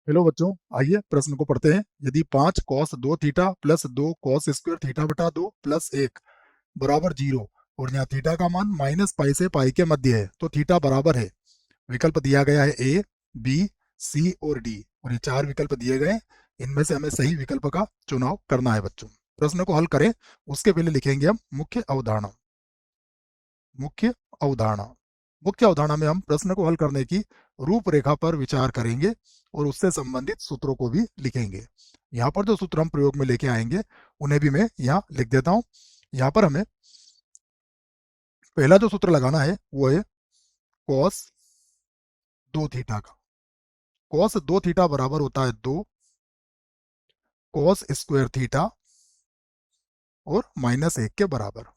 Hello बच्चों, आइए प्रश्न को पढ़ते हैं। यदि 5 cos 2 theta plus 2 cos square theta बटा 2 प्लस 1 बराबर 0 और यहाँ थीटा का मान -पाई से पाई के मध्य है तो थीटा बराबर है। विकल्प दिया गया है ए, बी, सी और डी, और ये चार विकल्प दिए गए हैं। इनमें से हमें सही विकल्प का चुनाव करना है बच्चों। प्रश्न को हल करें उसके पहले लिखेंगे हम मुख्य अवधारणा। मुख्य अवधारणा मुख्य अवधारणा में हम प्रश्न को हल करने की रूपरेखा पर विचार करेंगे और उससे संबंधित सूत्रों को भी लिखेंगे। यहाँ पर जो सूत्र हम प्रयोग में लेके आएंगे उन्हें भी मैं यहाँ लिख देता हूँ। यहाँ पर हमें पहला जो सूत्र लगाना है वो है कॉस 2 थीटा का। कॉस 2 थीटा बराबर होता है 2 cos स्क्वायर थीटा और -1 के बराबर।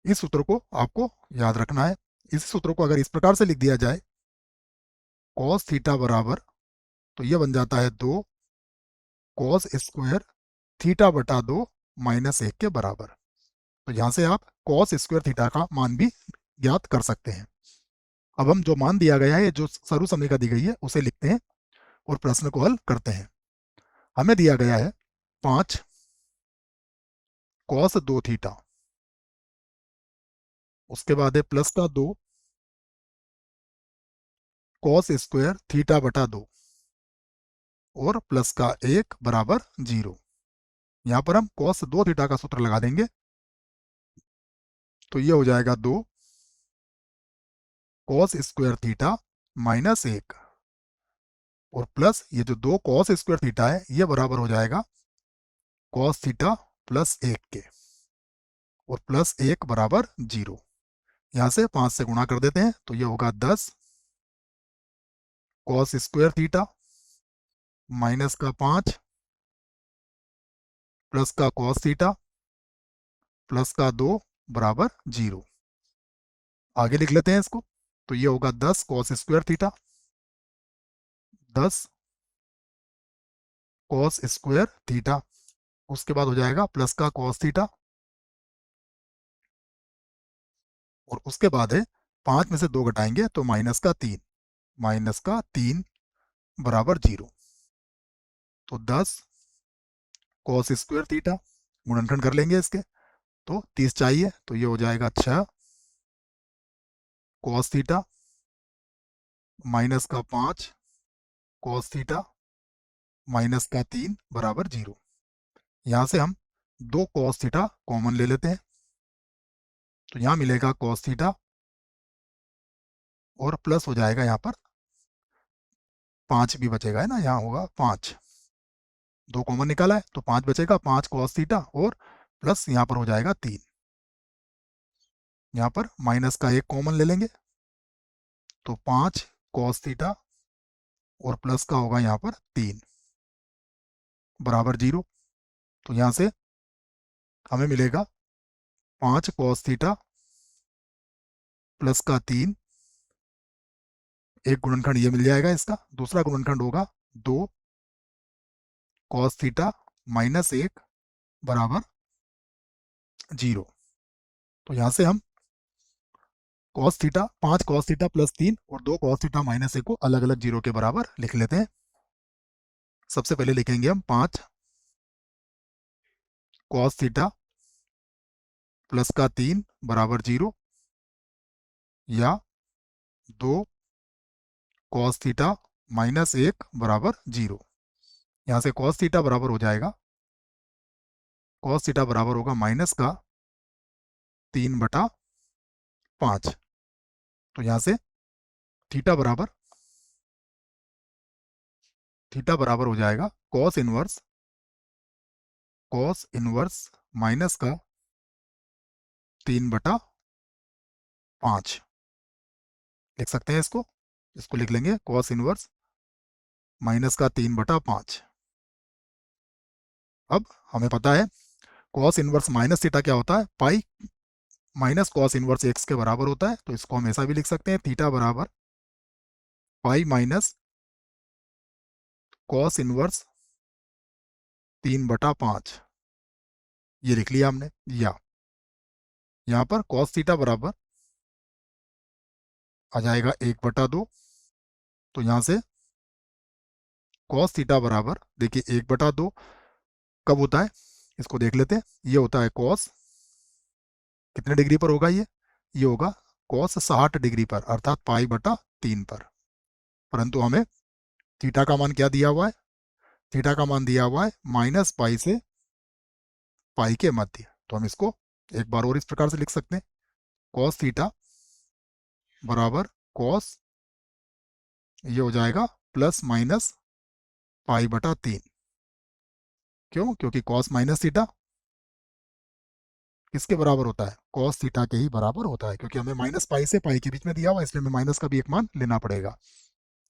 इस सूत्र को आपको याद रखना है। इस सूत्र को अगर इस प्रकार से लिख दिया जाए, कॉस थीटा बराबर, तो यह बन जाता है 2 cos स्क्वायर थीटा बटा 2 -1 के बराबर। तो यहाँ से आप कॉस स्क्वायर थीटा का मान भी ज्ञात कर सकते हैं। अब हम जो मान दिया गया है, जो सरु समीकरण दी गई है, उसे लिखते हैं और प्रश्न को हल करते हैं। हमें दिया गया है 5 cos 2 थीटा, उसके बाद है प्लस का 2 cos स्क्वायर थीटा बटा 2 और प्लस का 1 बराबर 0। यहाँ पर हम cos 2 थीटा का सूत्र लगा देंगे, तो ये हो जाएगा 2 cos स्क्वायर थीटा -1 और प्लस ये जो 2 cos स्क्वायर थीटा है ये बराबर हो जाएगा cos थीटा प्लस 1 के, और प्लस 1 बराबर 0। यहाँ से 5 से गुणा कर देते हैं तो ये होगा 10 cos स्क्वायर थीटा माइनस का 5 प्लस का cos थीटा प्लस का 2 बराबर 0। आगे लिख लेते हैं इसको, तो ये होगा 10 cos square theta, 10 cos square theta, उसके बाद हो जाएगा प्लस का cos थीटा, और उसके बाद है 5 में से 2 घटाएंगे तो माइनस का 3 बराबर 0। तो 10 cos स्क्वायर थीटा, गुणनखंड कर लेंगे इसके, तो 30 चाहिए तो ये हो जाएगा 6 cos थीटा माइनस का 5 cos थीटा माइनस का 3 बराबर 0। यहाँ से हम 2 cos थीटा कॉमन ले लेते हैं, तो यहाँ मिलेगा cos थीटा और प्लस हो जाएगा यहाँ पर 5 भी बचेगा, है ना, यहाँ होगा 5। 2 कॉमन निकाला है तो 5 बचेगा, 5 cos थीटा और प्लस यहाँ पर हो जाएगा 3। यहाँ पर माइनस का 1 कॉमन ले लेंगे तो 5 cos थीटा और प्लस का होगा यहाँ पर 3 बराबर 0। तो यहाँ से हमें मिलेगा 5 cos थीटा प्लस का 3, एक गुणनखंड ये मिल जाएगा इसका, दूसरा गुणनखंड होगा 2 cos थीटा माइनस 1 बराबर 0। तो यहाँ से हम cos theta 5 cos theta plus 3 और 2 cos थीटा माइनस 1 को अलग अलग 0 के बराबर लिख लेते हैं। सबसे पहले लिखेंगे हम 5 cos थीटा प्लस का 3 बराबर 0, या 2 cos थीटा माइनस 1 बराबर 0। यहाँ से cos थीटा बराबर हो जाएगा, cos थीटा बराबर होगा माइनस का 3/5। तो यहाँ से थीटा बराबर हो जाएगा cos इनवर्स माइनस का 3/5 लिख सकते हैं इसको। इसको लिख लेंगे cos इनवर्स माइनस का 3/5। अब हमें पता है cos इनवर्स माइनस थीटा क्या होता है, pi minus cos inverse x के बराबर होता है। तो इसको हम ऐसा भी लिख सकते हैं, थीटा बराबर पाई माइनस cos इनवर्स 3/5, ये लिख लिया हमने। या यहाँ पर cos थीटा बराबर आ जाएगा 1/2। तो यहाँ से कॉस थीटा बराबर, देखिए 1/2 कब होता है, इसको देख लेते हैं। ये होता है कॉस, कितने डिग्री पर होगा ये होगा कॉस 60 डिग्री पर, अर्थात पाई/3 पर। परंतु हमें थीटा का मान क्या दिया हुआ है, थीटा का मान दिया हुआ है -पाई से पाई के मध्य। तो हम इसको एक बार और इस प्रकार से लिख सकते हैं, कॉस थीटा बराबर कॉस, ये हो जाएगा ±पाई/3। क्यों? क्योंकि कॉस माइनस थीटा किसके बराबर होता है, कॉस थीटा के ही बराबर होता है, क्योंकि हमें -पाई से पाई के बीच में दिया हुआ है, इसलिए हमें माइनस का भी एक मान लेना पड़ेगा।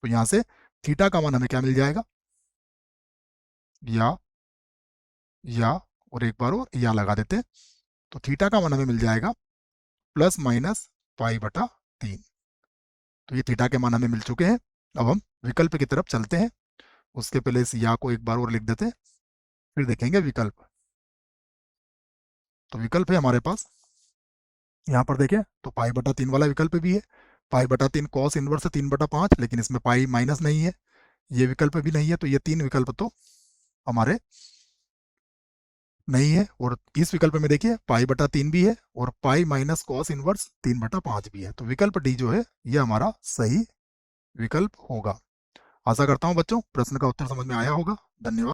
तो यहाँ से थीटा का मान हमें क्या मिल जाएगा, या और एक बार और या लगा देते हैं, तो थीटा का मान हमें मिल जाएगा ±पाई/3। तो ये थीटा के मान हमें मिल चुके हैं। अब हम विकल्प की तरफ चलते हैं। उसके पहले इस या को एक बार और लिख देते हैं, फिर देखेंगे विकल्प। तो विकल्प है हमारे पास, यहाँ पर देखें तो पाई/3 वाला विकल्प भी है। पाई/3 कॉस इनवर्स है 3/5, लेकिन इसमें पाई माइनस नहीं है, ये विकल्प भी नहीं है। तो ये 3 विकल्प तो हमारे नहीं है। और इस विकल्प में देखिए पाई/3 भी है और पाई माइनस कॉस इनवर्स 3/5 भी है। तो विकल्प डी जो है ये हमारा सही विकल्प होगा। आशा करता हूं बच्चों प्रश्न का उत्तर समझ में आया होगा। धन्यवाद।